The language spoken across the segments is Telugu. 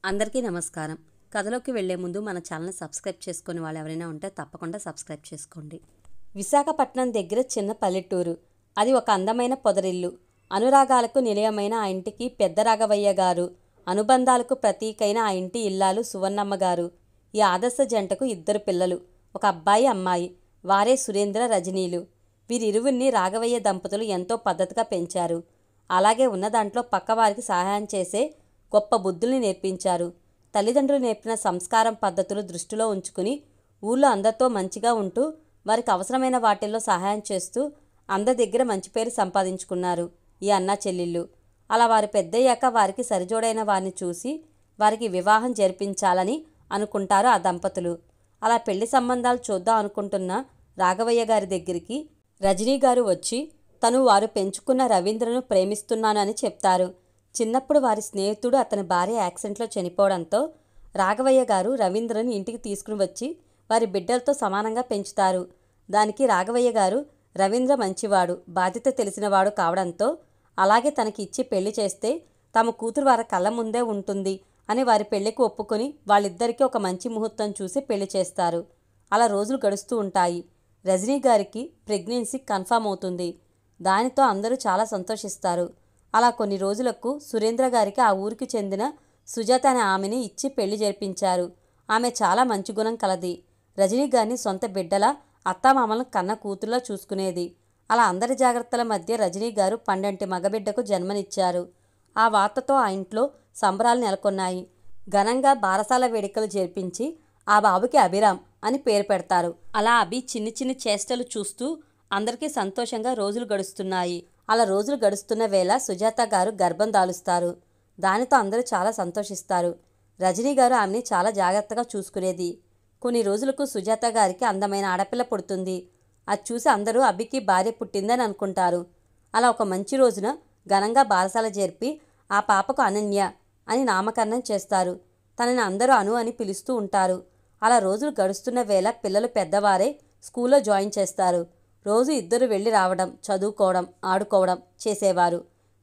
అందరికీ నమస్కారం. కథలోకి వెళ్లే ముందు మన ఛానల్ని సబ్స్క్రైబ్ చేసుకునే వాళ్ళు ఎవరైనా ఉంటే తప్పకుండా సబ్స్క్రైబ్ చేసుకోండి. విశాఖపట్నం దగ్గర చిన్న పల్లెటూరు. అది ఒక అందమైన పొదరిల్లు. అనురాగాలకు నిలయమైన ఆ ఇంటికి పెద్ద రాఘవయ్య గారు, అనుబంధాలకు ప్రతీకైన ఆ ఇంటి ఇల్లాలు సువర్ణమ్మ గారు. ఈ ఆదర్శ జంటకు 2 పిల్లలు, ఒక అబ్బాయి అమ్మాయి. వారే సురేంద్ర, రజనీలు. వీరిరువురిని రాఘవయ్య దంపతులు ఎంతో పద్ధతిగా పెంచారు. అలాగే ఉన్న దాంట్లో పక్కవారికి సహాయం చేసే గొప్ప బుద్ధుల్ని నేర్పించారు. తల్లిదండ్రులు నేర్పిన సంస్కారం పద్ధతులు దృష్టిలో ఉంచుకుని ఊళ్ళో అందరితో మంచిగా ఉంటూ వారికి అవసరమైన వాటిల్లో సహాయం చేస్తూ అందరి దగ్గర మంచి పేరు సంపాదించుకున్నారు ఈ అన్నా చెల్లెళ్ళు. అలా వారు పెద్దయ్యాక వారికి సరిజోడైన వారిని చూసి వారికి వివాహం జరిపించాలని అనుకుంటారు ఆ దంపతులు. అలా పెళ్లి సంబంధాలు చూద్దాం అనుకుంటున్న రాఘవయ్య గారి దగ్గరికి రజనీ గారు వచ్చి తను వారు పెంచుకున్న రవీంద్రను ప్రేమిస్తున్నాను అని చెప్తారు. చిన్నప్పుడు వారి స్నేహితుడు అతని భార్య యాక్సిడెంట్లో చనిపోవడంతో రాఘవయ్య గారు రవీంద్రను ఇంటికి తీసుకుని వచ్చి వారి బిడ్డలతో సమానంగా పెంచుతారు. దానికి రాఘవయ్య గారు రవీంద్ర మంచివాడు, బాధ్యత తెలిసినవాడు కావడంతో అలాగే తనకి ఇచ్చి పెళ్లి చేస్తే తమ కూతురు వారి కళ్ళ ముందే ఉంటుంది అని వారి పెళ్లికి ఒప్పుకొని వాళ్ళిద్దరికీ ఒక మంచి ముహూర్తం చూసి పెళ్లి చేస్తారు. అలా రోజులు గడుస్తూ ఉంటాయి. రజనీ గారికి ప్రెగ్నెన్సీ కన్ఫామ్ అవుతుంది. దానితో అందరూ చాలా సంతోషిస్తారు. అలా కొన్ని రోజులకు సురేంద్ర గారికి ఆ ఊరికి చెందిన సుజాత అనే ఆమెని ఇచ్చి పెళ్లి జరిపించారు. ఆమె చాలా మంచి గుణం కలది. రజనీ గారిని సొంత బిడ్డలా అత్తామామలను కన్న కూతురులా చూసుకునేది. అలా అందరి జాగ్రత్తల మధ్య రజనీ గారు 12 మగబిడ్డకు జన్మనిచ్చారు. ఆ వార్తతో ఆ ఇంట్లో సంబరాలు నెలకొన్నాయి. ఘనంగా బారసాల వేడుకలు జరిపించి ఆ బాబుకి అభిరామ్ అని పేరు పెడతారు. అలా అభి చిన్ని చిన్ని చేష్టలు చూస్తూ అందరికీ సంతోషంగా రోజులు గడుస్తున్నాయి. అలా రోజులు గడుస్తున్న వేళ సుజాత గారు గర్భం దాలుస్తారు. దానితో అందరూ చాలా సంతోషిస్తారు. రజనీ గారు ఆమెని చాలా జాగ్రత్తగా చూసుకునేది. కొన్ని రోజులకు సుజాత గారికి అందమైన ఆడపిల్ల పుడుతుంది. అది చూసి అందరూ అభికి భార్య పుట్టిందని అనుకుంటారు. అలా ఒక మంచి రోజున ఘనంగా బారసాల జరిపి ఆ పాపకు అనన్య అని నామకరణం చేస్తారు. తనని అందరూ అను అని పిలుస్తూ ఉంటారు. అలా రోజులు గడుస్తున్న వేళ పిల్లలు పెద్దవారే స్కూల్లో జాయిన్ చేస్తారు. రోజు ఇద్దరు వెళ్ళి రావడం, చదువుకోవడం, ఆడుకోవడం చేసేవారు.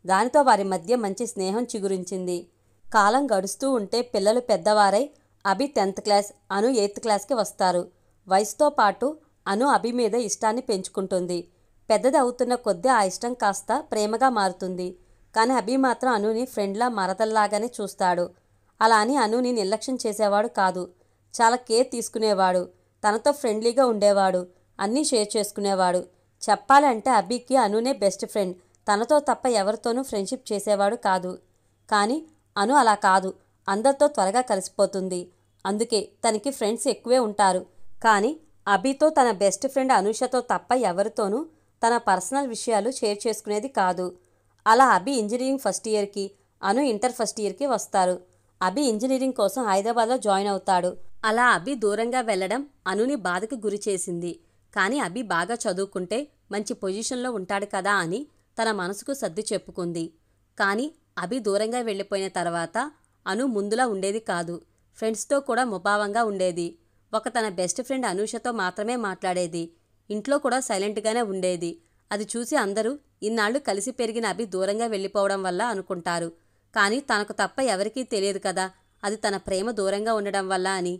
దానితో వారి మధ్య మంచి స్నేహం చిగురించింది. కాలం గడుస్తూ ఉంటే పిల్లలు పెద్దవారై అభి 10th క్లాస్, అను 8th క్లాస్కి వస్తారు. వయసుతో పాటు అను అభి మీద ఇష్టాన్ని పెంచుకుంటుంది. పెద్దది అవుతున్న కొద్దీ ఆ ఇష్టం కాస్త ప్రేమగా మారుతుంది. కానీ అభి మాత్రం అనుని ఫ్రెండ్లా మరదల్లాగానే చూస్తాడు. అలా అని అనుని నిర్లక్ష్యం చేసేవాడు కాదు. చాలా కేర్ తీసుకునేవాడు. తనతో ఫ్రెండ్లీగా ఉండేవాడు. అన్నీ షేర్ చేసుకునేవాడు. చెప్పాలంటే అభికి అనునే బెస్ట్ ఫ్రెండ్. తనతో తప్ప ఎవరితోనూ ఫ్రెండ్షిప్ చేసేవాడు కాదు. కానీ అను అలా కాదు. అందరితో త్వరగా కలిసిపోతుంది. అందుకే తనకి ఫ్రెండ్స్ ఎక్కువే ఉంటారు. కానీ అభితో తన బెస్ట్ ఫ్రెండ్ అనూషతో తప్ప ఎవరితోనూ తన పర్సనల్ విషయాలు షేర్ చేసుకునేది కాదు. అలా అభి ఇంజనీరింగ్ ఫస్ట్ ఇయర్కి, అను ఇంటర్ ఫస్ట్ ఇయర్కి వస్తారు. అభి ఇంజనీరింగ్ కోసం హైదరాబాద్లో జాయిన్ అవుతాడు. అలా అభి దూరంగా వెళ్లడం అనుని బాధకి గురి చేసింది. కానీ అభి బాగా చదువుకుంటే మంచి పొజిషన్లో ఉంటాడు కదా అని తన మనసుకు సర్ది చెప్పుకుంది. కానీ అభి దూరంగా వెళ్ళిపోయిన తర్వాత అను ముందులా ఉండేది కాదు. ఫ్రెండ్స్తో కూడా ముభావంగా ఉండేది. తన బెస్ట్ ఫ్రెండ్ అనూషతో మాత్రమే మాట్లాడేది. ఇంట్లో కూడా సైలెంట్గానే ఉండేది. అది చూసి అందరూ ఇన్నాళ్లు కలిసి పెరిగిన అభి దూరంగా వెళ్ళిపోవడం వల్ల అనుకుంటారు. కానీ తనకు తప్ప ఎవరికీ తెలియదు కదా అది తన ప్రేమ దూరంగా ఉండడం వల్ల అని.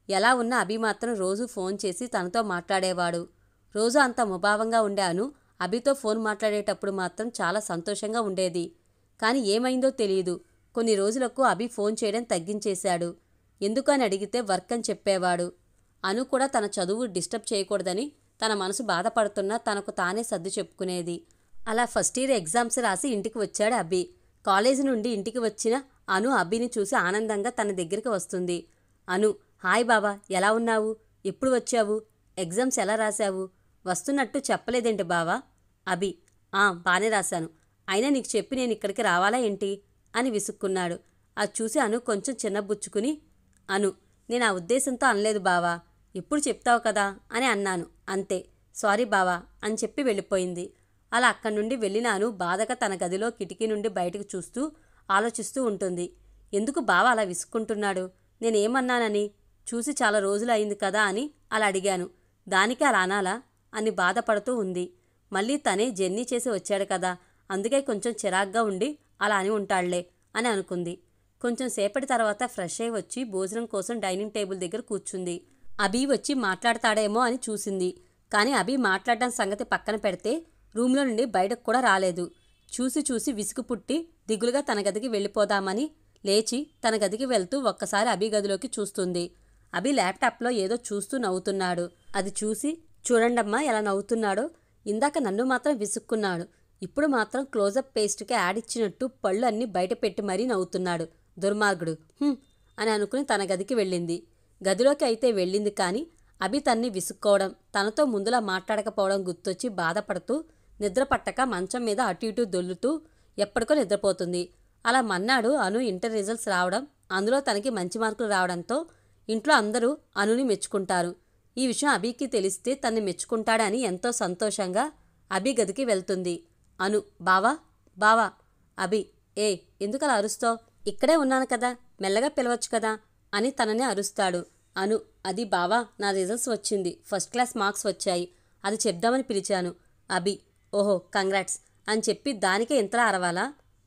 ఎలా ఉన్నా అభి మాత్రం రోజు ఫోన్ చేసి తనతో మాట్లాడేవాడు. రోజు అంత ముభావంగా ఉండే అను అభితో ఫోన్ మాట్లాడేటప్పుడు మాత్రం చాలా సంతోషంగా ఉండేది. కానీ ఏమైందో తెలియదు. కొన్ని రోజులకు అభి ఫోన్ చేయడం తగ్గించేశాడు. ఎందుకని అడిగితే వర్క్ అని చెప్పేవాడు. అను కూడా తన చదువు డిస్టర్బ్ చేయకూడదని తన మనసు బాధపడుతున్నా తనకు తానే సర్ది చెప్పుకునేది. అలా ఫస్ట్ ఇయర్ ఎగ్జామ్స్ రాసి ఇంటికి వచ్చాడు అభి. కాలేజీ నుండి ఇంటికి వచ్చిన అను అభిని చూసి ఆనందంగా తన దగ్గరికి వస్తుంది. అను, హాయ్ బాబా, ఎలా ఉన్నావు? ఎప్పుడు వచ్చావు? ఎగ్జామ్స్ ఎలా రాశావు? వస్తున్నట్టు చెప్పలేదేంటి బావా? అభి, బానే రాశాను. అయినా నీకు చెప్పి నేను ఇక్కడికి రావాలా ఏంటి అని విసుక్కున్నాడు. అది చూసి అను కొంచెం చిన్నబుచ్చుకుని, అను, నేను ఆ ఉద్దేశంతో అనలేదు బావా, ఎప్పుడు చెప్తావు కదా అని అన్నాను, అంతే. సారీ బావా అని చెప్పి వెళ్ళిపోయింది. అలా అక్కడి నుండి వెళ్ళిన అను బాధగా తన గదిలో కిటికీ నుండి బయటకు చూస్తూ ఆలోచిస్తూ ఉంటుంది. ఎందుకు బావ అలా విసుక్కుంటున్నాడు? నేనేమన్నానని? చూసి చాలా రోజులు అయింది కదా అని అలా అడిగాను. దానికి అలా అనాలా అని బాధపడుతూ ఉంది. మళ్ళీ తనే జర్నీ చేసి వచ్చాడు కదా, అందుకే కొంచెం చిరాగ్గా ఉండి అలా అని ఉంటాళ్లే అని అనుకుంది. కొంచెం సేపటి తర్వాత ఫ్రెష్ అయి వచ్చి భోజనం కోసం డైనింగ్ టేబుల్ దగ్గర కూర్చుంది. అభి వచ్చి మాట్లాడతాడేమో అని చూసింది. కానీ అభి మాట్లాడడం సంగతి పక్కన పెడితే రూమ్లో నుండి బయటకు కూడా రాలేదు. చూసి చూసి విసుగు పుట్టి దిగులుగా తన గదికి వెళ్ళిపోదామని లేచి తన గదికి వెళ్తూ ఒక్కసారి అభి గదిలోకి చూస్తుంది. అభి ల్యాప్టాప్లో ఏదో చూస్తూ నవ్వుతున్నాడు. అది చూసి, చూడండమ్మా ఎలా నవ్వుతున్నాడో, ఇందాక నన్ను మాత్రం విసుక్కున్నాడు, ఇప్పుడు మాత్రం క్లోజప్ పేస్ట్కి యాడ్ ఇచ్చినట్టు పళ్ళు అన్నీ బయట పెట్టి మరీ నవ్వుతున్నాడు, దుర్మార్గుడు అని అనుకుని తన గదికి వెళ్ళింది. గదిలోకి అయితే వెళ్ళింది కానీ అభి తన్ని విసుక్కోవడం, తనతో ముందులా మాట్లాడకపోవడం గుర్తొచ్చి బాధపడుతూ నిద్ర పట్టక మంచం మీద అటు ఇటు దొల్లుతూ ఎప్పటికో నిద్రపోతుంది. అలా మన్నాడు అను ఇంటర్ రిజల్ట్స్ రావడం, అందులో తనకి మంచి మార్కులు రావడంతో ఇంట్లో అందరూ అనుని మెచ్చుకుంటారు. ఈ విషయం అభికి తెలిస్తే తన్ని మెచ్చుకుంటాడని ఎంతో సంతోషంగా అభి గదికి వెళ్తుంది. అను, బావా బావా. అభి, ఎందుకలా అరుస్తావు? ఇక్కడే ఉన్నాను కదా, మెల్లగా పిలవచ్చు కదా అని తనని అరుస్తాడు. అను, అది బావా, నా రిజల్ట్స్ వచ్చింది, ఫస్ట్ క్లాస్ మార్క్స్ వచ్చాయి, అది చెప్దామని పిలిచాను. అభి, ఓహో కంగ్రాట్స్ అని చెప్పి దానికే ఇంతలా అరవాలా?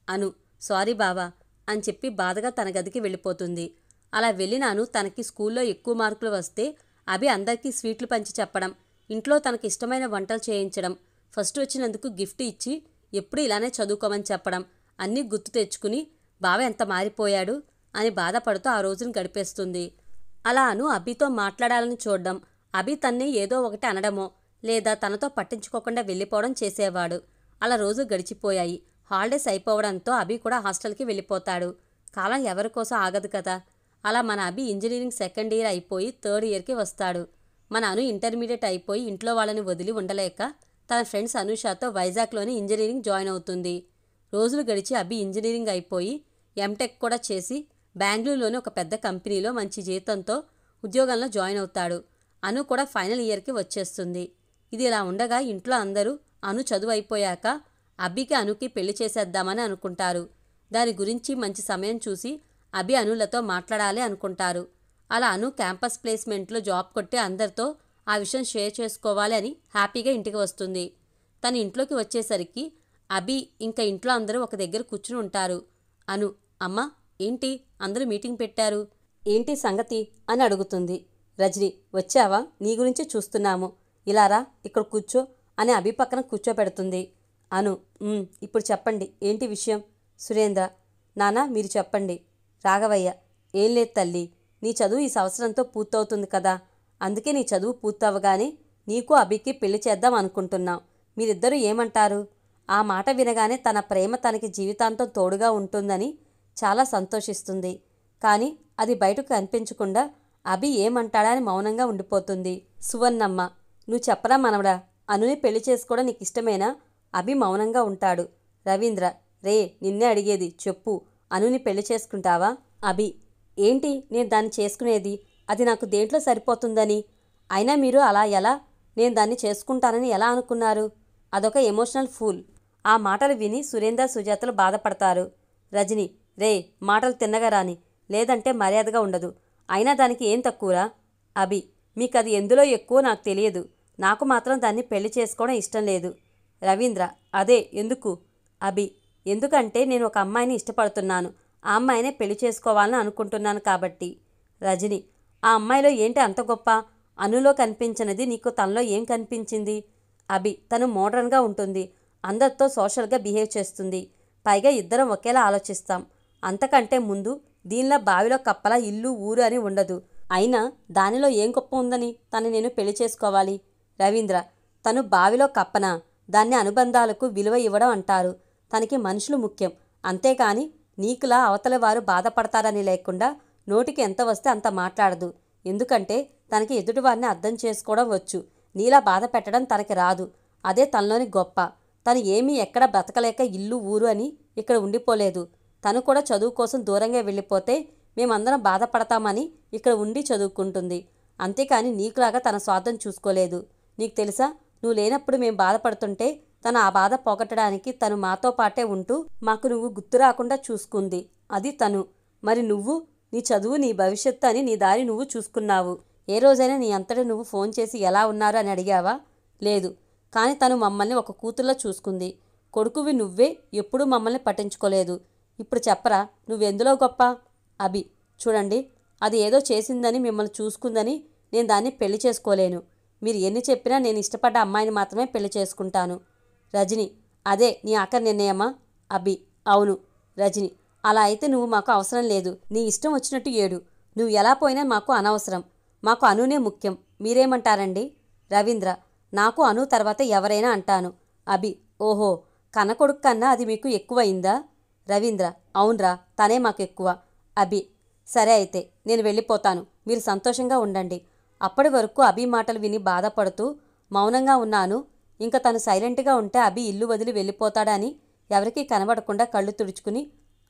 అను, సారీ బావా అని చెప్పి బాధగా తన గదికి వెళ్ళిపోతుంది. అలా వెళ్ళినాను తనకి స్కూల్లో ఎక్కువ మార్కులు వస్తే అభి అందరికీ స్వీట్లు పంచి చెప్పడం, ఇంట్లో తనకి ఇష్టమైన వంటలు చేయించడం, ఫస్ట్ వచ్చినందుకు గిఫ్ట్ ఇచ్చి ఎప్పుడు ఇలానే చదువుకోమని చెప్పడం అన్నీ గుర్తు తెచ్చుకుని బావ ఎంత మారిపోయాడు అని బాధపడుతూ ఆ రోజును గడిపేస్తుంది. అలా అను అభితో మాట్లాడాలని చూడడం, అభి తన్ని ఏదో ఒకటి అనడమో లేదా తనతో పట్టించుకోకుండా వెళ్ళిపోవడం చేసేవాడు. అలా రోజు గడిచిపోయాయి. హాలిడేస్ అయిపోవడంతో అభి కూడా హాస్టల్కి వెళ్ళిపోతాడు. కాలం ఎవరి కోసం ఆగదు కదా. అలా మన అభి ఇంజనీరింగ్ సెకండ్ ఇయర్ అయిపోయి థర్డ్ ఇయర్కి వస్తాడు. మన అను ఇంటర్మీడియట్ అయిపోయి ఇంట్లో వాళ్ళని వదిలి ఉండలేక తన ఫ్రెండ్స్ అనూషతో వైజాగ్లోని ఇంజనీరింగ్ జాయిన్ అవుతుంది. రోజులు గడిచి అభి ఇంజనీరింగ్ అయిపోయి ఎంటెక్ కూడా చేసి బెంగళూరులోని ఒక పెద్ద కంపెనీలో మంచి జీతంతో ఉద్యోగంలో జాయిన్ అవుతాడు. అను కూడా ఫైనల్ ఇయర్కి వచ్చేస్తుంది. ఇది ఇలా ఉండగా ఇంట్లో అందరూ అను చదువు అయిపోయాక అభికి అనుకి పెళ్లి చేసేద్దామని అనుకుంటారు. దాని గురించి మంచి సమయం చూసి అభి అనులతో మాట్లాడాలి అనుకుంటారు. అలా అను క్యాంపస్ ప్లేస్మెంట్లో జాబ్ కొట్టి అందరితో ఆ విషయం షేర్ చేసుకోవాలి అని హ్యాపీగా ఇంటికి వస్తుంది. తన ఇంట్లోకి వచ్చేసరికి అభి ఇంకా ఇంట్లో అందరూ ఒక దగ్గర కూర్చుని ఉంటారు. అను, అమ్మ ఏంటి అందరూ మీటింగ్ పెట్టారు, ఏంటి సంగతి అని అడుగుతుంది. రజని, వచ్చావా? నీ గురించి చూస్తున్నాము, ఇలా రా, ఇక్కడ కూర్చో అని అభి పక్కన కూర్చోపెడుతుంది. అను, ఇప్పుడు చెప్పండి, ఏంటి విషయం? సురేంద్ర, నాన్న మీరు చెప్పండి. రాఘవయ్య, ఏం లేదు తల్లి, నీ చదువు ఈ సంవత్సరంతో పూర్తవుతుంది కదా, అందుకే నీ చదువు పూర్తవగానే నీకు అభికి పెళ్లి చేద్దాం అనుకుంటున్నాం. మీరిద్దరూ ఏమంటారు? ఆ మాట వినగానే తన ప్రేమ తనకి జీవితాంతం తోడుగా ఉంటుందని చాలా సంతోషిస్తుంది. కానీ అది బయటకు కనిపించకుండా అభి ఏమంటాడా అని మౌనంగా ఉండిపోతుంది. సువర్ణమ్మ, నువ్వు చెప్పరా మనవడా, అనుని పెళ్లి చేసుకోవడం నీకు ఇష్టమేనా? అభి మౌనంగా ఉంటాడు. రవీంద్ర, రే నిన్నే అడిగేది, చెప్పు, అనుని పెళ్లి చేసుకుంటావా? అభి, ఏంటి నేను దాన్ని చేసుకునేది, అది నాకు దేంట్లో సరిపోతుందని? అయినా మీరు అలా ఎలా నేను దాన్ని చేసుకుంటానని ఎలా అనుకున్నారు? అదొక ఎమోషనల్ ఫూల్. ఆ మాటలు విని సురేంద్ర సుజాతలు బాధపడతారు. రజని, రే మాటలు తిన్నగా రాని, లేదంటే మర్యాదగా ఉండదు. అయినా దానికి ఏం తక్కువరా? అభి, మీకు అది ఎందులో ఎక్కువ నాకు తెలియదు, నాకు మాత్రం దాన్ని పెళ్లి చేసుకోవడం ఇష్టం లేదు. రవీంద్ర, అదే ఎందుకు? అభి, ఎందుకంటే నేను ఒక అమ్మాయిని ఇష్టపడుతున్నాను, ఆ అమ్మాయినే పెళ్లి చేసుకోవాలని అనుకుంటున్నాను కాబట్టి. రజని, ఆ అమ్మాయిలో ఏంటి అంత గొప్ప? అనులో కనిపించినది నీకు తనలో ఏం కనిపించింది? అభి, తను మోడర్న్గా ఉంటుంది, అందరితో సోషల్గా బిహేవ్ చేస్తుంది, పైగా ఇద్దరం ఒకేలా ఆలోచిస్తాం. అంతకంటే ముందు దీనిలో బావిలో కప్పలా ఇల్లు ఊరు అని ఉండదు. అయినా దానిలో ఏం గొప్ప ఉందని తను నేను పెళ్లి చేసుకోవాలి? రవీంద్ర, తను బావిలో కప్పనా? దాన్ని అనుబంధాలకు విలువ ఇవ్వడం అంటారు. తనకి మనుషులు ముఖ్యం, అంతేకాని నీకులా అవతల వారు బాధపడతారని లేకుండా నోటికి ఎంత వస్తే అంత మాట్లాడదు. ఎందుకంటే తనకి ఎదుటివారిని అర్థం చేసుకోవడం వచ్చు, నీలా బాధ పెట్టడం తనకి రాదు. అదే తనలోని గొప్ప. తను ఏమీ ఎక్కడ బ్రతకలేక ఇల్లు ఊరు అని ఇక్కడ ఉండిపోలేదు. తను కూడా చదువు కోసం దూరంగా వెళ్ళిపోతే మేమందరం బాధపడతామని ఇక్కడ ఉండి చదువుకుంటుంది. అంతేకాని నీకులాగా తన స్వార్థం చూసుకోలేదు. నీకు తెలుసా, నువ్వు లేనప్పుడు మేము బాధపడుతుంటే తను ఆ బాధ పోగొట్టడానికి తను మాతో పాటే ఉంటూ మాకు నువ్వు గుర్తు రాకుండా చూసుకుంది. అది తను. మరి నువ్వు నీ చదువు నీ భవిష్యత్తు అని నీ దారి నువ్వు చూసుకున్నావు. ఏ రోజైనా నీ అంతటా నువ్వు ఫోన్ చేసి ఎలా ఉన్నారు అని అడిగావా? లేదు. కానీ తను మమ్మల్ని ఒక కూతుర్లో చూసుకుంది. కొడుకువి నువ్వే ఎప్పుడూ మమ్మల్ని పట్టించుకోలేదు. ఇప్పుడు చెప్పరా, నువ్వెందులో గొప్ప? అభి: చూడండి, అది ఏదో చేసిందని, మిమ్మల్ని చూసుకుందని నేను దాన్ని పెళ్లి చేసుకోలేను. మీరు ఎన్ని చెప్పినా నేను ఇష్టపడ్డ అమ్మాయిని మాత్రమే పెళ్లి చేసుకుంటాను. రజని: అదే నీ ఆఖరి నిర్ణయమా? అభి: అవును. రజని: అలా అయితే నువ్వు మాకు అవసరం లేదు. నీ ఇష్టం వచ్చినట్టు ఏడు. నువ్వు ఎలా పోయినా మాకు అనవసరం. మాకు అనునే ముఖ్యం. మీరేమంటారండి? రవీంద్ర: నాకు అను తర్వాత ఎవరైనా అంటాను. అభి: ఓహో, కన్నకొడుకు కన్నా అది మీకు ఎక్కువయిందా? రవీంద్ర: అవునరా, తనే మాకు ఎక్కువ. అభి: సరే అయితే నేను వెళ్ళిపోతాను. మీరు సంతోషంగా ఉండండి. అప్పటి వరకు అభి మాటలు విని బాధపడుతూ మౌనంగా ఉన్నాను. ఇంకా తను సైలెంట్గా ఉంటే అభి ఇల్లు వదిలి వెళ్ళిపోతాడని ఎవరికీ కనబడకుండా కళ్ళు తుడుచుకుని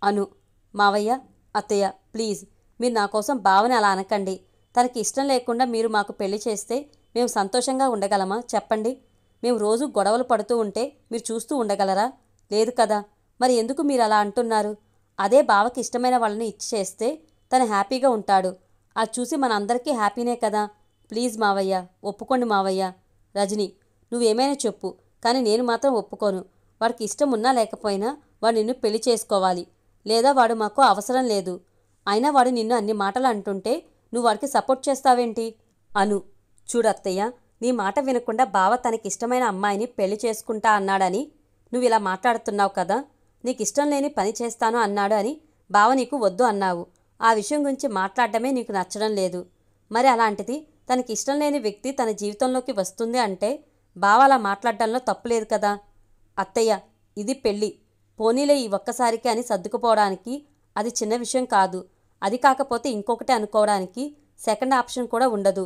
అను: మావయ్య, అత్తయ్య, ప్లీజ్ మీరు నా కోసం బావని అలా అనకండి. తనకి ఇష్టం లేకుండా మీరు మాకు పెళ్లి చేస్తే మేము సంతోషంగా ఉండగలమా చెప్పండి? మేము రోజు గొడవలు పడుతూ ఉంటే మీరు చూస్తూ ఉండగలరా? లేదు కదా. మరి ఎందుకు మీరు అలా అంటున్నారు? అదే బావకి ఇష్టమైన వాళ్ళని ఇచ్చి చేస్తే తను హ్యాపీగా ఉంటాడు. అది చూసి మన అందరికీ హ్యాపీనే కదా. ప్లీజ్ మావయ్య, ఒప్పుకోండి మావయ్య. రజని: నువ్వేమైనా చెప్పు, కానీ నేను మాత్రం ఒప్పుకోను. వాడికి ఇష్టం ఉన్నా లేకపోయినా వాడు నిన్ను పెళ్లి చేసుకోవాలి, లేదా వాడు మాకు అవసరం లేదు. అయినా వాడు నిన్ను అన్ని మాటలు అంటుంటే నువ్వు వాడికి సపోర్ట్ చేస్తావేంటి? అను: చూడత్తయ్య, నీ మాట వినకుండా బావ తనకిష్టమైన అమ్మాయిని పెళ్లి చేసుకుంటా అన్నాడని నువ్వు ఇలా మాట్లాడుతున్నావు కదా. నీకు ఇష్టం లేని పని చేస్తాను అన్నాడు అని బావ నీకు వద్దు అన్నావు. ఆ విషయం గురించి మాట్లాడటమే నీకు నచ్చడం లేదు. మరి అలాంటిది తనకి ఇష్టం లేని వ్యక్తి తన జీవితంలోకి వస్తుంది అంటే బావ అలా మాట్లాడడంలో తప్పులేదు కదా. అత్తయ్య, ఇది పెళ్ళి. పోనీలే ఈ ఒక్కసారికి అని సర్దుకుపోవడానికి అది చిన్న విషయం కాదు. అది కాకపోతే ఇంకొకటి అనుకోవడానికి సెకండ్ ఆప్షన్ కూడా ఉండదు.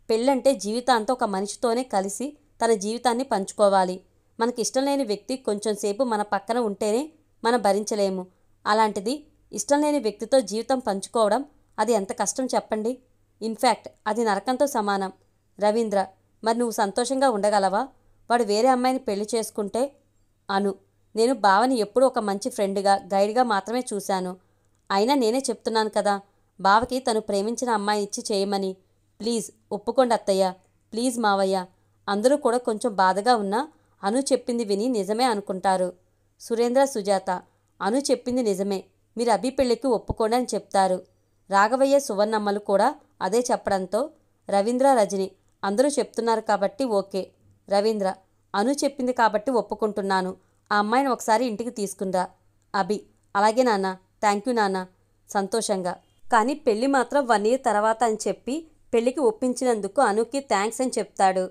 పెళ్ళంటే జీవితాంతం ఒక మనిషితోనే కలిసి తన జీవితాన్ని పంచుకోవాలి. మనకి ఇష్టం లేని వ్యక్తి కొంచెం సేపు మన పక్కన ఉంటేనే మనం భరించలేము. అలాంటిది ఇష్టం లేని వ్యక్తితో జీవితం పంచుకోవడం అది ఎంత కష్టం చెప్పండి. ఇన్ఫ్యాక్ట్ అది నరకంతో సమానం. రవీంద్ర: మరి నువ్వు సంతోషంగా ఉండగలవా వాడు వేరే అమ్మాయిని పెళ్లి చేసుకుంటే? అను: నేను బావని ఎప్పుడూ ఒక మంచి ఫ్రెండ్గా, గైడ్గా మాత్రమే చూశాను. అయినా నేనే చెప్తున్నాను కదా, బావకి తను ప్రేమించిన అమ్మాయిని ఇచ్చి చేయమని. ప్లీజ్ ఒప్పుకోండి అత్తయ్య, ప్లీజ్ మావయ్య. అందరూ కూడా కొంచెం బాధగా ఉన్నా అను చెప్పింది విని నిజమే అనుకుంటారు. సురేంద్ర, సుజాత: అను చెప్పింది నిజమే. మీరు అభి పెళ్లికి ఒప్పుకోండి అని చెప్తారు. రాఘవయ్య, సువర్ణమ్మలు కూడా అదే చెప్పడంతో రవీంద్ర, రజని: అందరూ చెప్తున్నారు కాబట్టి ఓకే. రవీంద్ర: అను చెప్పింది కాబట్టి ఒప్పుకుంటున్నాను. ఆ అమ్మాయిని ఒకసారి ఇంటికి తీసుకుందా. అభి: అలాగే నాన్న, థ్యాంక్ యూ నాన్న. సంతోషంగా: కానీ పెళ్ళి మాత్రం 1 year తర్వాత అని చెప్పి పెళ్లికి ఒప్పించినందుకు అనుకి థ్యాంక్స్ అని చెప్తాడు.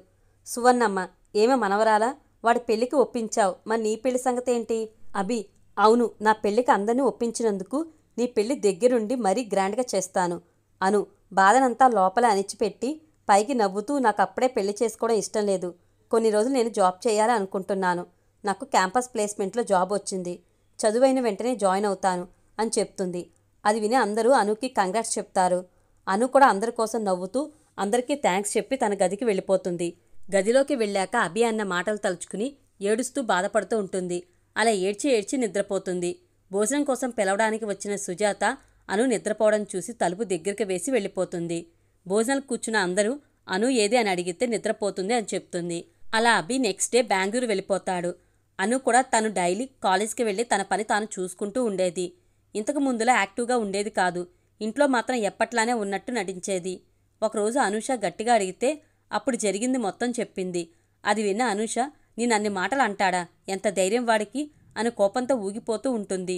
సువర్ణమ్మ: ఏమే మనవరాలా, వాడి పెళ్లికి ఒప్పించావు, మరి నీ పెళ్లి సంగతి ఏంటి? అభి: అవును, నా పెళ్లికి అందరినీ ఒప్పించినందుకు నీ పెళ్లి దగ్గరుండి మరీ గ్రాండ్గా చేస్తాను. అను బాధనంతా లోపల అణిచిపెట్టి పైకి నవ్వుతూ, నాకు అప్పుడే పెళ్లి చేసుకోవడం ఇష్టం లేదు. కొన్ని రోజులు నేను జాబ్ చేయాలి అనుకుంటున్నాను. నాకు క్యాంపస్ ప్లేస్మెంట్లో జాబ్ వచ్చింది. చదువైన వెంటనే జాయిన్ అవుతాను అని చెప్తుంది. అది విని అందరూ అనుకి కంగ్రాట్స్ చెప్తారు. అను కూడా అందరి కోసం నవ్వుతూ అందరికీ థ్యాంక్స్ చెప్పి తన గదికి వెళ్ళిపోతుంది. గదిలోకి వెళ్ళాక అభి అన్న మాటలు తలుచుకుని ఏడుస్తూ బాధపడుతూ ఉంటుంది. అలా ఏడ్చి ఏడ్చి నిద్రపోతుంది. భోజనం కోసం పిలవడానికి వచ్చిన సుజాత అను నిద్రపోవడం చూసి తలుపు దగ్గరికి వేసి వెళ్ళిపోతుంది. భోజనాలు కూర్చున్న అందరూ అను ఏది అని అడిగితే నిద్రపోతుంది అని చెప్తుంది. అలా అభి నెక్స్ట్ డే బెంగళూరు వెళ్ళిపోతాడు. అను కూడా తను డైలీ కాలేజ్కి వెళ్ళి తన పని తాను చూసుకుంటూ ఉండేది. ఇంతకు ముందులా యాక్టివ్గా ఉండేది కాదు. ఇంట్లో మాత్రం ఎప్పట్లానే ఉన్నట్టు నటించేది. ఒకరోజు అనూష గట్టిగా అడిగితే అప్పుడు జరిగింది మొత్తం చెప్పింది. అది విన్న అనూష, నేనన్ని మాటలు అంటాడా, ఎంత ధైర్యం వాడికి అని కోపంతో ఊగిపోతూ ఉంటుంది.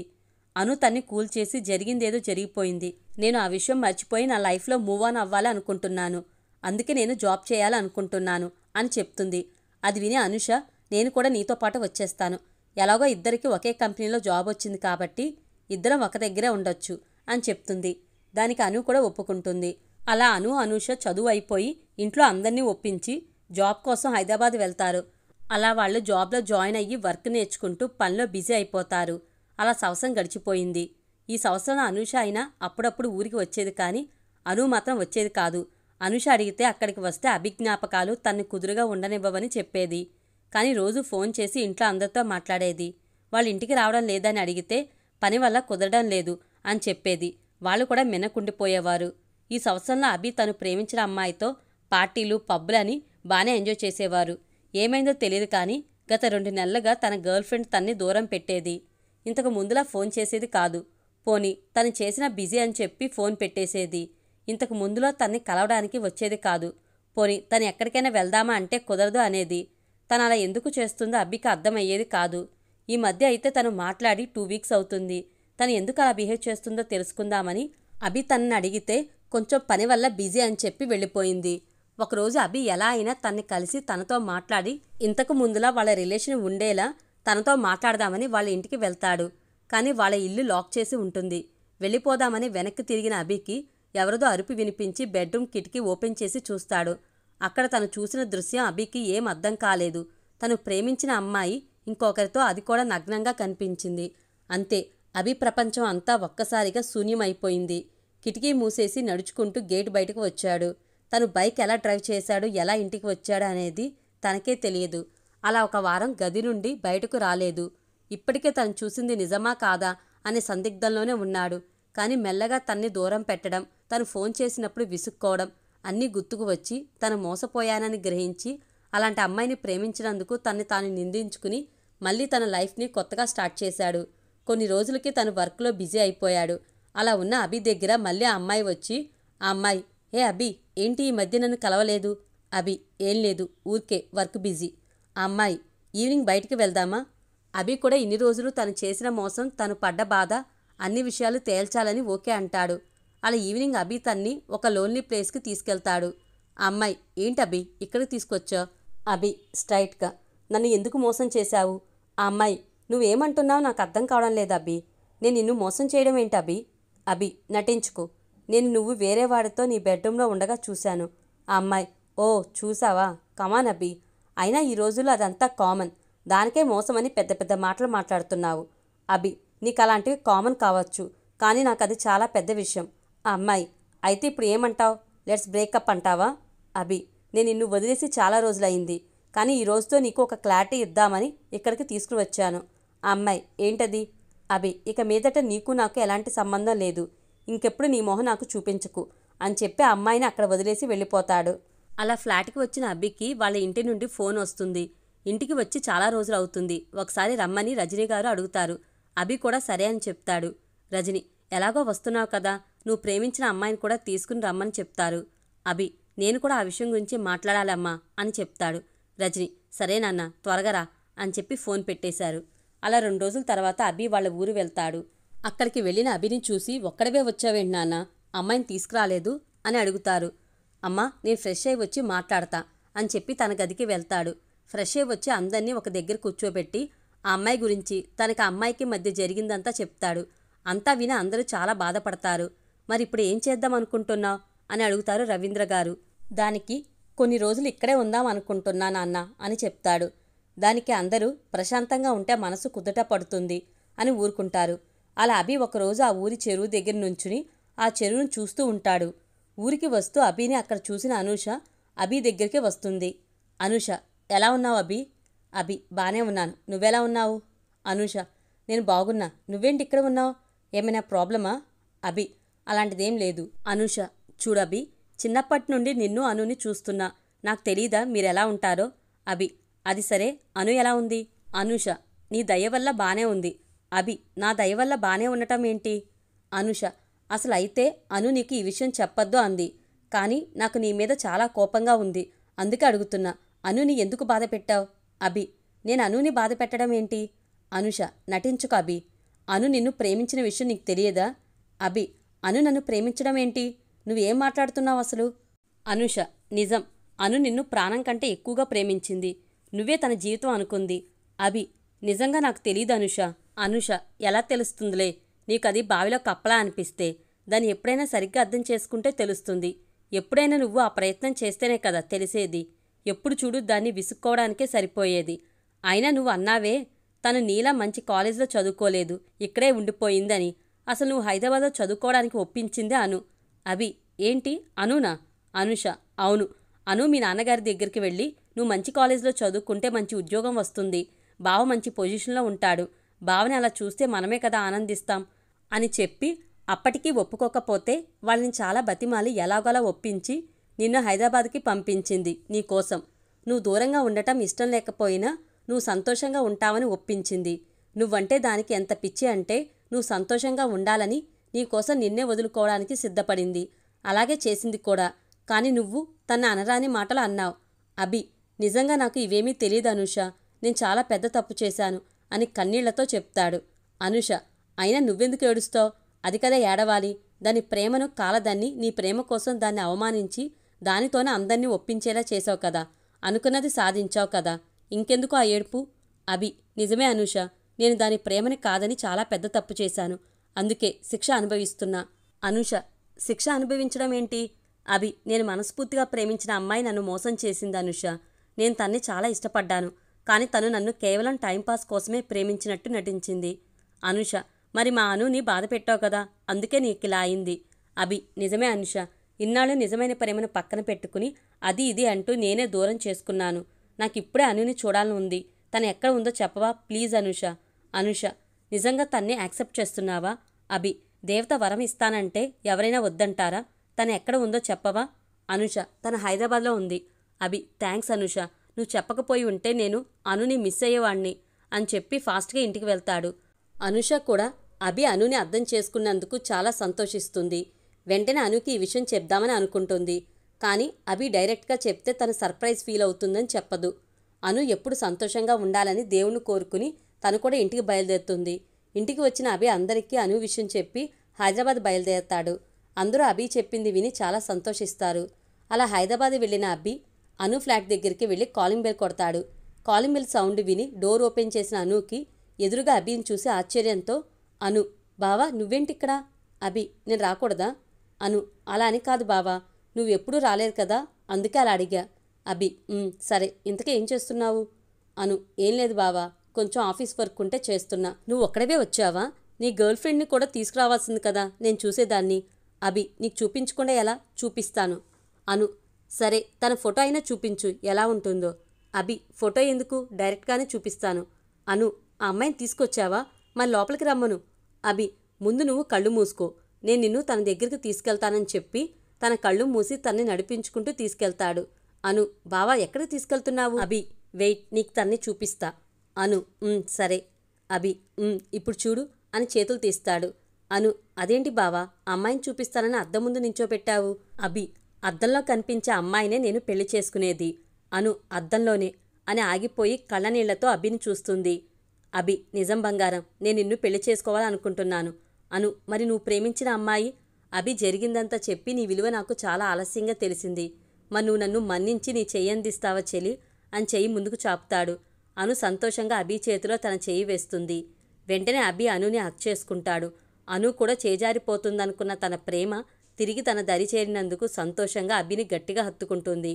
అను తన్ని కూల్ చేసి, జరిగిందేదో జరిగిపోయింది, నేను ఆ విషయం మర్చిపోయి నా లైఫ్లో మూవ్ ఆన్ అవ్వాలి అనుకుంటున్నాను. అందుకే నేను జాబ్ చేయాలి అనుకుంటున్నాను అని చెప్తుంది. అది విని అనూష, నేను కూడా నీతో పాటు వచ్చేస్తాను. ఎలాగో ఇద్దరికి ఒకే కంపెనీలో జాబ్ వచ్చింది కాబట్టి ఇద్దరం ఒక దగ్గరే ఉండొచ్చు అని చెప్తుంది. దానికి అను కూడా ఒప్పుకుంటుంది. అలా అను, అనూష చదువు అయిపోయి ఇంట్లో అందరినీ ఒప్పించి జాబ్ కోసం హైదరాబాద్ వెళ్తారు. అలా వాళ్ళు జాబ్లో జాయిన్ అయ్యి వర్క్ నేర్చుకుంటూ పనిలో బిజీ అయిపోతారు. అలా సంవత్సరం గడిచిపోయింది. ఈ సంవత్సరం అనూష అయినా అప్పుడప్పుడు ఊరికి వచ్చేది, కానీ అను మాత్రం వచ్చేది కాదు. అనూష అడిగితే అక్కడికి వస్తే అభిజ్ఞాపకాలు తన్ని కుదురుగా ఉండనివ్వవని చెప్పేది. కానీ రోజు ఫోన్ చేసి ఇంట్లో అందరితో మాట్లాడేది. వాళ్ళ ఇంటికి రావడం లేదని అడిగితే పని వల్ల కుదరడం లేదు అని చెప్పేది. వాళ్ళు కూడా మినకుండిపోయేవారు. ఈ సంవత్సరంలో అభి తను ప్రేమించిన అమ్మాయితో పార్టీలు, పబ్బులని బాగానే ఎంజాయ్ చేసేవారు. ఏమైందో తెలియదు, కానీ గత 2 నెలలుగా తన గర్ల్ ఫ్రెండ్ తన్ని దూరం పెట్టేది. ఇంతకు ముందులా ఫోన్ చేసేది కాదు. పోనీ తను చేసిన బిజీ అని చెప్పి ఫోన్ పెట్టేసేది. ఇంతకు ముందులో తన్ని కలవడానికి వచ్చేది కాదు. పోనీ తను ఎక్కడికైనా వెళ్దామా అంటే కుదరదు అనేది. తను అలా ఎందుకు చేస్తుందో అబ్బికి అర్థమయ్యేది కాదు. ఈ మధ్య అయితే తను మాట్లాడి 2 వీక్స్ అవుతుంది. తను ఎందుకు అలా బిహేవ్ చేస్తుందో తెలుసుకుందామని అభి తనని అడిగితే కొంచెం పని వల్ల బిజీ అని చెప్పి వెళ్ళిపోయింది. ఒకరోజు అభి ఎలా అయినా తన్ని కలిసి తనతో మాట్లాడి ఇంతకు ముందులా వాళ్ళ రిలేషన్ ఉండేలా తనతో మాట్లాడదామని వాళ్ళ ఇంటికి వెళ్తాడు. కానీ వాళ్ళ ఇల్లు లాక్ చేసి ఉంటుంది. వెళ్ళిపోదామని వెనక్కి తిరిగిన అభికి ఎవరిదో అరుపు వినిపించి బెడ్రూమ్ కిటికీ ఓపెన్ చేసి చూస్తాడు. అక్కడ తను చూసిన దృశ్యం అభికి ఏం అర్థం కాలేదు. తను ప్రేమించిన అమ్మాయి ఇంకొకరితో అది కూడా నగ్నంగా కనిపించింది. అంతే, అభి ప్రపంచం అంతా ఒక్కసారిగా శూన్యమైపోయింది. కిటికీ మూసేసి నడుచుకుంటూ గేట్ బయటకు వచ్చాడు. తను బైక్ ఎలా డ్రైవ్ చేశాడు, ఎలా ఇంటికి వచ్చాడు అనేది తనకే తెలియదు. అలా ఒక వారం గది నుండి బయటకు రాలేదు. ఇప్పటికే తను చూసింది నిజమా కాదా అనే సందిగ్ధంలోనే ఉన్నాడు. కానీ మెల్లగా తన్ని దూరం పెట్టడం, తను ఫోన్ చేసినప్పుడు విసుక్కోవడం అన్నీ గుర్తుకు వచ్చి తను మోసపోయానని గ్రహించి అలాంటి అమ్మాయిని ప్రేమించినందుకు తన్ని తాను నిందించుకుని మళ్ళీ తన లైఫ్ని కొత్తగా స్టార్ట్ చేశాడు. కొన్ని రోజులకి తను వర్క్లో బిజీ అయిపోయాడు. అలా ఉన్న అభి దగ్గర మళ్ళీ ఆ అమ్మాయి వచ్చి, ఆ అమ్మాయి, ఏ అభి, ఏంటి ఈ మధ్య నన్ను కలవలేదు? అభి, ఏం లేదు, ఊరికే వర్క్ బిజీ. ఆ అమ్మాయి, ఈవినింగ్ బయటికి వెళ్దామా? అభి కూడా ఇన్ని రోజులు తను చేసిన మోసం, తను పడ్డ బాధ అన్ని విషయాలు తేల్చాలని ఓకే అంటాడు. అలా ఈవినింగ్ అభి తన్ని ఒక లోన్లీ ప్లేస్కి తీసుకెళ్తాడు. ఆ అమ్మాయి, ఏంటి అభి ఇక్కడికి తీసుకొచ్చావు? అభి స్ట్రైట్గా, నన్ను ఎందుకు మోసం చేశావు? ఆ అమ్మాయి, నువ్వేమంటున్నావు నాకు అర్థం కావడం లేదు అభి. నేను నిన్ను మోసం చేయడం ఏంటి అభి? అభి, నటించుకో. నేను నువ్వు వేరే వాడితో నీ బెడ్రూమ్లో ఉండగా చూశాను. ఆ అమ్మాయి, ఓ చూసావా, కమాన్ అభి. అయినా ఈ రోజుల్లో అదంతా కామన్. దానికే మోసమని పెద్ద పెద్ద మాటలు మాట్లాడుతున్నావు. అభి, నీకు అలాంటివి కామన్ కావచ్చు, కానీ నాకు అది చాలా పెద్ద విషయం. ఆ అమ్మాయి, అయితే ఇప్పుడు ఏమంటావు? లెట్స్ బ్రేకప్ అంటావా? అభి, నేను నిన్ను వదిలేసి చాలా రోజులైంది, కానీ ఈ రోజుతో నీకు ఒక క్లారిటీ ఇద్దామని ఇక్కడికి తీసుకుని వచ్చాను. ఆ అమ్మాయి, ఏంటది? అభి, ఇక మీదట నీకు నాకు ఎలాంటి సంబంధం లేదు. ఇంకెప్పుడు నీ మొహం నాకు చూపించకు అని చెప్పి ఆ అమ్మాయిని అక్కడ వదిలేసి వెళ్ళిపోతాడు. అలా ఫ్లాట్కి వచ్చిన అభికి వాళ్ళ ఇంటి నుండి ఫోన్ వస్తుంది. ఇంటికి వచ్చి చాలా రోజులు అవుతుంది. ఒకసారి రమ్మని రజనీ గారు అడుగుతారు. అభి కూడా సరే అని చెప్తాడు. రజని, ఎలాగో వస్తున్నావు కదా, నువ్వు ప్రేమించిన అమ్మాయిని కూడా తీసుకుని రమ్మని చెప్తారు. అభి, నేను కూడా ఆ విషయం గురించి మాట్లాడాలమ్మా అని చెప్తాడు. రజని, సరే నాన్న, త్వరగా రా అని చెప్పి ఫోన్ పెట్టేశారు. అలా 2 రోజుల తర్వాత అభి వాళ్ళ ఊరు వెళ్తాడు. అక్కడికి వెళ్ళిన అభిని చూసి, ఒక్కడవే వచ్చావేంటి నాన్న, అమ్మాయిని తీసుకురాలేదు అని అడుగుతారు. అమ్మా, నేను ఫ్రెష్ అయ్యి వచ్చి మాట్లాడతా అని చెప్పి తన గదికి వెళ్తాడు. ఫ్రెష్ అయ్యి వచ్చి అందరినీ ఒక దగ్గర కూర్చోబెట్టి ఆ అమ్మాయి గురించి, తనకి ఆ అమ్మాయికి మధ్య జరిగిందంతా చెప్తాడు. అంతా విని అందరూ చాలా బాధపడతారు. మరి ఇప్పుడు ఏం చేద్దాం అనుకుంటున్నావు అని అడుగుతారు రవీంద్ర గారు. దానికి, కొన్ని రోజులు ఇక్కడే ఉందాం అనుకుంటున్నా నాన్న అని చెప్తాడు. దానికి అందరూ ప్రశాంతంగా ఉంటే మనసు కుదుట పడుతుంది అని ఊరుకుంటారు. అలా అభి ఒకరోజు ఆ ఊరి చెరువు దగ్గర నుంచుని ఆ చెరువును చూస్తూ ఉంటాడు. ఊరికి వస్తూ అభిని అక్కడ చూసిన అనూష అభి దగ్గరికి వస్తుంది. అనూష, ఎలా ఉన్నావు అభి? అభి, బానే ఉన్నాను, నువ్వెలా ఉన్నావు? అనూష, నేను బాగున్నా, నువ్వేంటి ఇక్కడ ఉన్నావు? ఏమైనా ప్రాబ్లమా? అభి, అలాంటిదేం లేదు. అనూష, చూడభి, చిన్నప్పటి నుండి నిన్ను అనుని చూస్తున్నా, నాకు తెలీదా మీరెలా ఉంటారో? అభి, అది సరే, అను ఎలా ఉంది? అనూష, నీ దయ వల్ల బానే ఉంది. అభి, నా దయ వల్ల బానే ఉండటం ఏంటి? అనూష, అసలు అయితే అను నీకు ఈ విషయం చెప్పొద్దు అంది, కానీ నాకు నీ మీద చాలా కోపంగా ఉంది, అందుకే అడుగుతున్నా, అనుని ఎందుకు బాధ పెట్టావు? అభి, నేను అనుని బాధ పెట్టడం ఏంటి? అనూష, నటించుకు అభి, అను నిన్ను ప్రేమించిన విషయం నీకు తెలియదా? అభి, అను నన్ను ప్రేమించడం ఏంటి? నువ్వేం మాట్లాడుతున్నావు అసలు? అనూష, నిజం, అను నిన్ను ప్రాణం కంటే ఎక్కువగా ప్రేమించింది, నువ్వే తన జీవితం అనుకుంది. అభి, నిజంగా నాకు తెలీదు అనూష. అనూష, ఎలా తెలుస్తుందిలే, నీకది బావిలో కప్పలా అనిపిస్తే, దాన్ని ఎప్పుడైనా సరిగ్గా అర్థం చేసుకుంటే తెలుస్తుంది. ఎప్పుడైనా నువ్వు ఆ ప్రయత్నం చేస్తేనే కదా తెలిసేది. ఎప్పుడు చూడు దాన్ని విసుక్కోవడానికే సరిపోయేది. అయినా నువ్వు అన్నావే, తను నీలా మంచి కాలేజీలో చదువుకోలేదు, ఇక్కడే ఉండిపోయిందని. అసలు నువ్వు హైదరాబాద్లో చదువుకోవడానికి ఒప్పించిందే అను. అభి, ఏంటి అనునా? అనూష, అవును, అను మీ నాన్నగారి దగ్గరికి వెళ్ళి, నువ్వు మంచి కాలేజీలో చదువుకుంటే మంచి ఉద్యోగం వస్తుంది, బావ మంచి పొజిషన్లో ఉంటాడు, బావని అలా చూస్తే మనమే కదా ఆనందిస్తాం అని చెప్పి అప్పటికీ ఒప్పుకోకపోతే వాళ్ళని చాలా బతిమాలి ఎలాగోలా ఒప్పించి నిన్ను హైదరాబాద్కి పంపించింది నీకోసం. నువ్వు దూరంగా ఉండటం ఇష్టం లేకపోయినా నువ్వు సంతోషంగా ఉంటావని ఒప్పించింది. నువ్వంటే దానికి ఎంత పిచ్చి అంటే నువ్వు సంతోషంగా ఉండాలని నీకోసం నిన్నే వదులుకోవడానికి సిద్ధపడింది. అలాగే చేసింది కూడా. కానీ నువ్వు తన అనరాని మాటలు అన్నావు. అభి, నిజంగా నాకు ఇవేమీ తెలీదు అనూష. నేను చాలా పెద్ద తప్పు చేశాను అని కన్నీళ్లతో చెప్తాడు. అనూష, అయినా నువ్వెందుకు ఏడుస్తావు? అది కదా ఏడవాలి. దాని ప్రేమను కాలదన్ని నీ ప్రేమ కోసం దాన్ని అవమానించి దానితోనే అందర్నీ ఒప్పించేలా చేసావు కదా. అనుకున్నది సాధించావు కదా. ఇంకెందుకు ఆ ఏడుపు? అభి, నిజమే అనూష. నేను దాని ప్రేమని కాదని చాలా పెద్ద తప్పు చేశాను. అందుకే శిక్ష అనుభవిస్తున్నా. అనూష, శిక్ష అనుభవించడం ఏంటి? అభి, నేను మనస్ఫూర్తిగా ప్రేమించిన అమ్మాయి నన్ను మోసం చేసింది అనూష. నేను తన్ని చాలా ఇష్టపడ్డాను. కానీ తను నన్ను కేవలం టైంపాస్ కోసమే ప్రేమించినట్టు నటించింది. అనూష, మరి మా అనుని బాధ పెట్టావు కదా, అందుకే నీకిలా అయింది. అభి, నిజమే అనూష. ఇన్నాళ్ళు నిజమైన ప్రేమను పక్కన పెట్టుకుని అది ఇది అంటూ నేనే దూరం చేసుకున్నాను. నాకిప్పుడే అనుని చూడాలని ఉంది. తను ఎక్కడ ఉందో చెప్పవా ప్లీజ్ అనూష. అనూష, నిజంగా తన్ని యాక్సెప్ట్ చేస్తున్నావా? అభి, దేవత వరం ఇస్తానంటే ఎవరైనా వద్దంటారా? తను ఎక్కడ ఉందో చెప్పవా? అనూష, తను హైదరాబాద్లో ఉంది. అభి, థ్యాంక్స్ అనూష. నువ్వు చెప్పకపోయి ఉంటే నేను అనుని మిస్ అయ్యేవాణ్ణి అని చెప్పి ఫాస్ట్గా ఇంటికి వెళ్తాడు. అనూష కూడా అభి అనుని అర్థం చేసుకున్నందుకు చాలా సంతోషిస్తుంది. వెంటనే అనుకి ఈ విషయం చెప్దామని అనుకుంటుంది. కానీ అభి డైరెక్ట్గా చెప్తే తను సర్ప్రైజ్ ఫీల్ అవుతుందని చెప్పదు. అను ఎప్పుడు సంతోషంగా ఉండాలని దేవుణ్ణి కోరుకుని తను కూడా ఇంటికి బయలుదేరుతుంది. ఇంటికి వచ్చిన అభి అందరికీ అను విషయం చెప్పి హైదరాబాద్ బయలుదేరతాడు. అందరూ అభి చెప్పింది విని చాలా సంతోషిస్తారు. అలా హైదరాబాద్ వెళ్ళిన అభి అను ఫ్లాట్ దగ్గరికి వెళ్ళి కాలింగ్ బెల్ కొడతాడు. కాలింగ్ బెల్ సౌండ్ విని డోర్ ఓపెన్ చేసిన అనుకి ఎదురుగా అభిని చూసి ఆశ్చర్యంతో, అను, బావా నువ్వేంటిక్కడ? అభి, నేను రాకూడదా? అను, అలా అని కాదు బావా, నువ్వెప్పుడూ రాలేదు కదా, అందుకే అలా అడిగా. అభి, సరే, ఇంతకీ ఏం చేస్తున్నావు? అను, ఏం లేదు బావా, కొంచెం ఆఫీస్ వర్క్ ఉంటే చేస్తున్నా. నువ్వు ఒక్కడవే వచ్చావా? నీ గర్ల్ ఫ్రెండ్ని కూడా తీసుకురావాల్సింది కదా, నేను చూసేదాన్ని. అభి, నీకు చూపించకుండా ఎలా? చూపిస్తాను. అను, సరే, తన ఫోటో అయినా చూపించు, ఎలా ఉంటుందో. అభి, ఫోటో ఎందుకు, డైరెక్ట్గానే చూపిస్తాను. అను, ఆ అమ్మాయిని తీసుకొచ్చావా? మరి లోపలికి రమ్మను. అభి, ముందు నువ్వు కళ్ళు మూసుకో, నేను నిన్ను తన దగ్గరికి తీసుకెళ్తానని చెప్పి తన కళ్ళు మూసి తన్ని నడిపించుకుంటూ తీసుకెళ్తాడు. అను, బావా ఎక్కడికి తీసుకెళ్తున్నావు? అభి, వెయిట్, నీకు తన్ని చూపిస్తా. అను, సరే. అభి, ఇప్పుడు చూడు అని చేతులు తీస్తాడు. అను, అదేంటి బావా, అమ్మాయిని చూపిస్తానని అద్దం ముందు నించోపెట్టావు? అభి, అద్దంలో కనిపించే అమ్మాయినే నేను పెళ్లి చేసుకునేది. అను, అద్దంలోనే అని ఆగిపోయి కళ్ళనీళ్లతో అభిని చూస్తుంది. అభి, నిజం బంగారం, నేను నిన్ను పెళ్లి చేసుకోవాలనుకుంటున్నాను. అను, మరి నువ్వు ప్రేమించిన అమ్మాయి? అభి, జరిగిందంతా చెప్పి నీ విలువ నాకు చాలా ఆలస్యంగా తెలిసింది. మరి నువ్వు నన్ను మన్నించి నీ చెయ్యి అందిస్తావా చెలి అని చెయ్యి ముందుకు చాపుతాడు. అను సంతోషంగా అభి చేతిలో తన చెయ్యి వేస్తుంది. వెంటనే అభి అనుని హక్ చేసుకుంటాడు. అను కూడా చేజారిపోతుందనుకున్న తన ప్రేమ తిరిగి తన దరి చేరినందుకు సంతోషంగా అభిని గట్టిగా హత్తుకుంటుంది.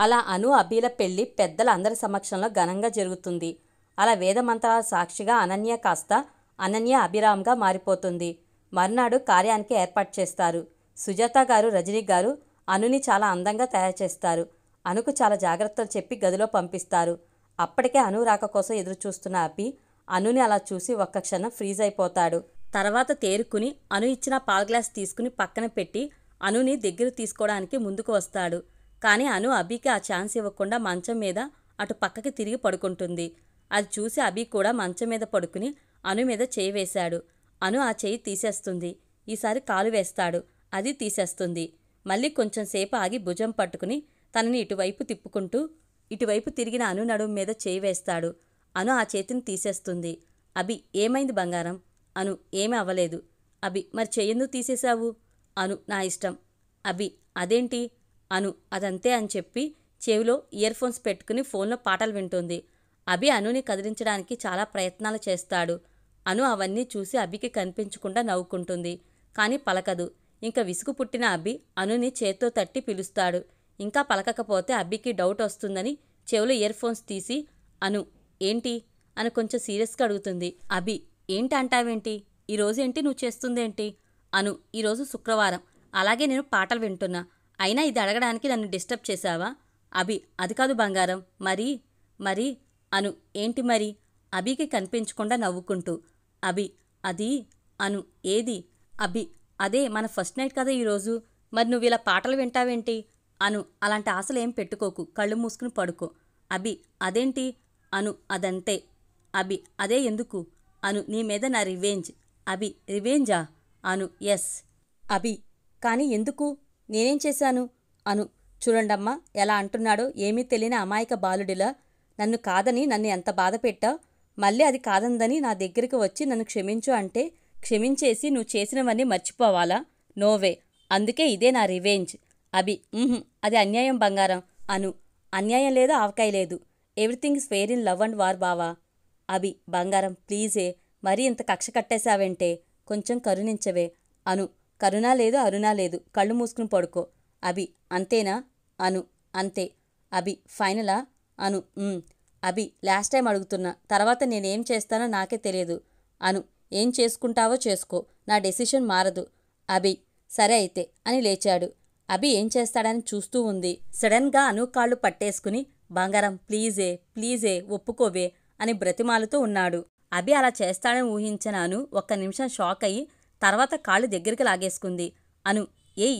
అలా అను అభిల పెళ్లి పెద్దల అందరి సమక్షంలో ఘనంగా జరుగుతుంది. అలా వేదమంత్రాల సాక్షిగా అనన్య కాస్త అనన్య అభిరామ్గా మారిపోతుంది. మర్నాడు కార్యానికి ఏర్పాటు చేస్తారు. సుజాత గారు, రజనీ గారు అనుని చాలా అందంగా తయారు చేస్తారు. అనుకు చాలా జాగ్రత్తలు చెప్పి గదిలో పంపిస్తారు. అప్పటికే అను రాక కోసం ఎదురు చూస్తున్న అభి అనుని అలా చూసి ఒక్క క్షణం ఫ్రీజ్ అయిపోతాడు. తర్వాత తేరుకుని అను ఇచ్చిన పాల గ్లాస్ తీసుకుని పక్కన పెట్టి అనుని దగ్గర తీసుకోవడానికి ముందుకు వస్తాడు. కానీ అను అభికి ఆ ఛాన్స్ ఇవ్వకుండా మంచం మీద అటు పక్కకి తిరిగి పడుకుంటుంది. అది చూసి అభి కూడా మంచం మీద పడుకుని అను మీద చేయి వేశాడు. అను ఆ చేయి తీసేస్తుంది. ఈసారి కాలు వేస్తాడు. అది తీసేస్తుంది. మళ్ళీ కొంచెం సేపు ఆగి భుజం పట్టుకుని తనని ఇటువైపు తిప్పుకుంటూ ఇటువైపు తిరిగిన అను నడుము మీద చేయి వేస్తాడు. అను ఆ చేతిని తీసేస్తుంది. అభి, ఏమైంది బంగారం? అను, ఏమీ అవ్వలేదు. అభి, మరి చెయ్యెందుకు తీసేశావు? అను, నా ఇష్టం. అభి, అదేంటి? అను, అదంతే అని చెప్పి చెవిలో ఇయర్ ఫోన్స్ పెట్టుకుని ఫోన్లో పాటలు వింటుంది. అభి అనుని కదిలించడానికి చాలా ప్రయత్నాలు చేస్తాడు. అను అవన్నీ చూసి అభికి కనిపించకుండా నవ్వుకుంటుంది. కానీ పలకదు. ఇంకా విసుగు పుట్టిన అభి అనుని చేత్తో తట్టి పిలుస్తాడు. ఇంకా పలకకపోతే అభికి డౌట్ వస్తుందని చెవిలో ఇయర్ ఫోన్స్ తీసి, అను, ఏంటి అని కొంచెం సీరియస్గా అడుగుతుంది. అభి, ఏంటి అంటావేంటి? ఈరోజేంటి నువ్వు చేస్తుందేంటి? అను, ఈరోజు శుక్రవారం, అలాగే నేను పాటలు వింటున్నా. అయినా ఇది అడగడానికి నన్ను డిస్టర్బ్ చేశావా? అభి, అది కాదు బంగారం. మరి అను, ఏంటి మరి? అభికి కనిపించకుండా నవ్వుకుంటూ. అభి, అది. అను, ఏది? అభి, అదే మన ఫస్ట్ నైట్ కదా ఈరోజు. మరి నువ్వు ఇలా పాటలు వింటావేంటి? అను, అలాంటి ఆశలేం పెట్టుకోకు, కళ్ళు మూసుకుని పడుకో. అభి, అదేంటి? అను, అదంతే. అభి, అదే ఎందుకు? అను, నీ మీద నా రివెంజ్. అభి రివెంజా? అను ఎస్. అభి కానీ ఎందుకు? నేనేం చేశాను? అను చూడండమ్మా ఎలా అంటున్నాడో ఏమీ తెలియని అమాయక బాలుడిలా. నన్ను కాదని నన్ను ఎంత బాధ పెట్టావు. మళ్ళీ అది కాదందని నా దగ్గరికి వచ్చి నన్ను క్షమించు అంటే క్షమించేసి నువ్వు చేసినవన్నీ మర్చిపోవాలా? నోవే. అందుకే ఇదే నా రివెంజ్. అభి అది అన్యాయం బంగారం. అను అన్యాయం లేదు ఆవకాయ లేదు. Everything is fair in love and war బావా. అభి బంగారం ప్లీజే మరీ ఇంత కక్ష కట్టేశావేంటే కొంచెం కరుణించవే. అను కరుణా లేదు అరుణా లేదు కళ్ళు మూసుకుని పడుకో. అభి అంతేనా? అను అంతే. అభి ఫైనలా? అను అభి లాస్ట్ టైం అడుగుతున్నా. తర్వాత నేనేం చేస్తానో నాకే తెలియదు. అను ఏం చేసుకుంటావో చేసుకో, నా డెసిషన్ మారదు. అభి సరే అయితే అని లేచాడు. అభి ఏం చేస్తాడని చూస్తూ ఉంది. సడన్గా అను కాళ్ళు పట్టేసుకుని బంగారం ప్లీజే ప్లీజే ఒప్పుకోవే అని బ్రతిమాలుతూ ఉన్నాడు. అభి అలా చేస్తాడని ఊహించిన అను ఒక్క నిమిషం షాక్ అయ్యి తర్వాత కాళ్ళు దగ్గరికి లాగేసుకుంది. అను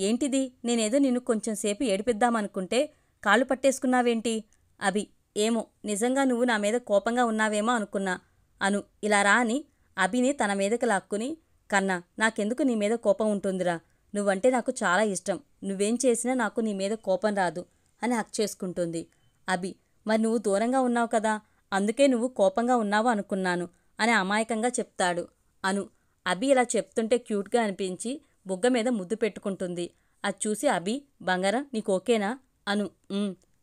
ఏంటిది? నేనేదో నిన్ను కొంచెం సేపు ఏడిపిద్దామనుకుంటే కాళ్ళు పట్టేసుకున్నావేంటి? అభి ఏమో నిజంగా నువ్వు నా మీద కోపంగా ఉన్నావేమో అనుకున్నా. అను ఇలా రా అని అభిని తన మీదకి లాక్కుని కన్నా నాకెందుకు నీ మీద కోపం ఉంటుందిరా, నువ్వంటే నాకు చాలా ఇష్టం, నువ్వేం చేసినా నాకు నీ మీద కోపం రాదు అని హక్ చేసుకుంటుంది. అభి మరి నువ్వు దూరంగా ఉన్నావు కదా, అందుకే నువ్వు కోపంగా ఉన్నావు అనుకున్నాను అని అమాయకంగా చెప్తాడు. అను అభి ఇలా చెప్తుంటే క్యూట్గా అనిపించి బుగ్గ మీద ముద్దు పెట్టుకుంటుంది. అది చూసి అభి బంగారం నీకు ఓకేనా? అను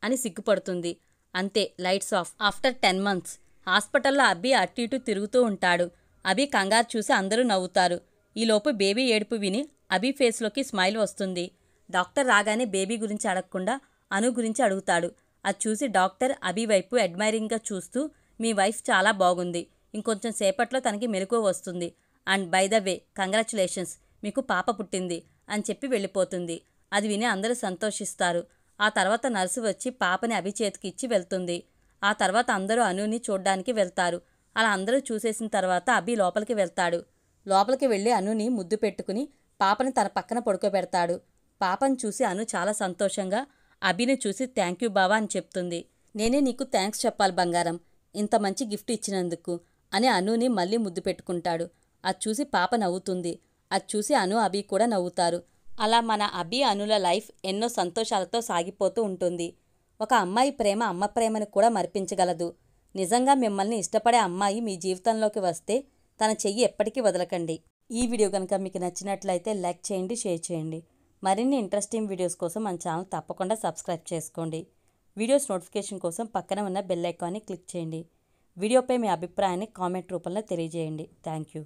అని సిగ్గుపడుతుంది. అంతే లైట్స్ ఆఫ్. ఆఫ్టర్ 10 months హాస్పిటల్లో అభి అటు ఇటు తిరుగుతూ ఉంటాడు. అభి కంగారు చూసి అందరూ నవ్వుతారు. ఈలోపు బేబీ ఏడుపు విని అభి ఫేస్లోకి స్మైల్ వస్తుంది. డాక్టర్ రాగానే బేబీ గురించి అడగకుండా అను గురించి అడుగుతాడు. అది చూసి డాక్టర్ అభి వైపు అడ్మైరింగ్గా చూస్తూ మీ వైఫ్ చాలా బాగుంది, ఇంకొంచెం సేపట్లో తనకి మెలకువ వస్తుంది, and by the way congratulations మీకు పాప పుట్టింది అని చెప్పి వెళ్ళిపోతుంది. అది విని అందరూ సంతోషిస్తారు. ఆ తర్వాత నర్సు వచ్చి పాపని అభి చేతికి ఇచ్చి వెళ్తుంది. ఆ తర్వాత అందరూ అనుని చూడ్డానికి వెళ్తారు. అలా అందరూ చూసేసిన తర్వాత అభి లోపలికి వెళ్తాడు. లోపలికి వెళ్ళి అనుని ముద్దు పెట్టుకుని పాపని తన పక్కన పడుకోబెడతాడు. పాపను చూసి అను చాలా సంతోషంగా అభిని చూసి థ్యాంక్ యూ బావా అని చెప్తుంది. నేనే నీకు థ్యాంక్స్ చెప్పాలి బంగారం, ఇంత మంచి గిఫ్ట్ ఇచ్చినందుకు అని అనుని మళ్ళీ ముద్దు పెట్టుకుంటాడు. అది చూసి పాప నవ్వుతుంది. అది చూసి అను అభి కూడా నవ్వుతారు. అలా మన అభి అనుల లైఫ్ ఎన్నో సంతోషాలతో సాగిపోతూ ఉంటుంది. ఒక అమ్మాయి ప్రేమ అమ్మ ప్రేమను కూడా మరిపించగలదు. నిజంగా మిమ్మల్ని ఇష్టపడే అమ్మాయి మీ జీవితంలోకి వస్తే తన చెయ్యి ఎప్పటికీ వదలకండి. ఈ వీడియో కనుక మీకు నచ్చినట్లయితే లైక్ చేయండి, షేర్ చేయండి. మరిన్ని ఇంట్రెస్టింగ్ వీడియోస్ కోసం మన ఛానల్ తప్పకుండా సబ్స్క్రైబ్ చేసుకోండి. వీడియోస్ నోటిఫికేషన్ కోసం పక్కన ఉన్న బెల్ ఐకాన్ని క్లిక్ చేయండి. వీడియోపై మీ అభిప్రాయాన్ని కామెంట్ రూపంలో తెలియజేయండి. Thank you.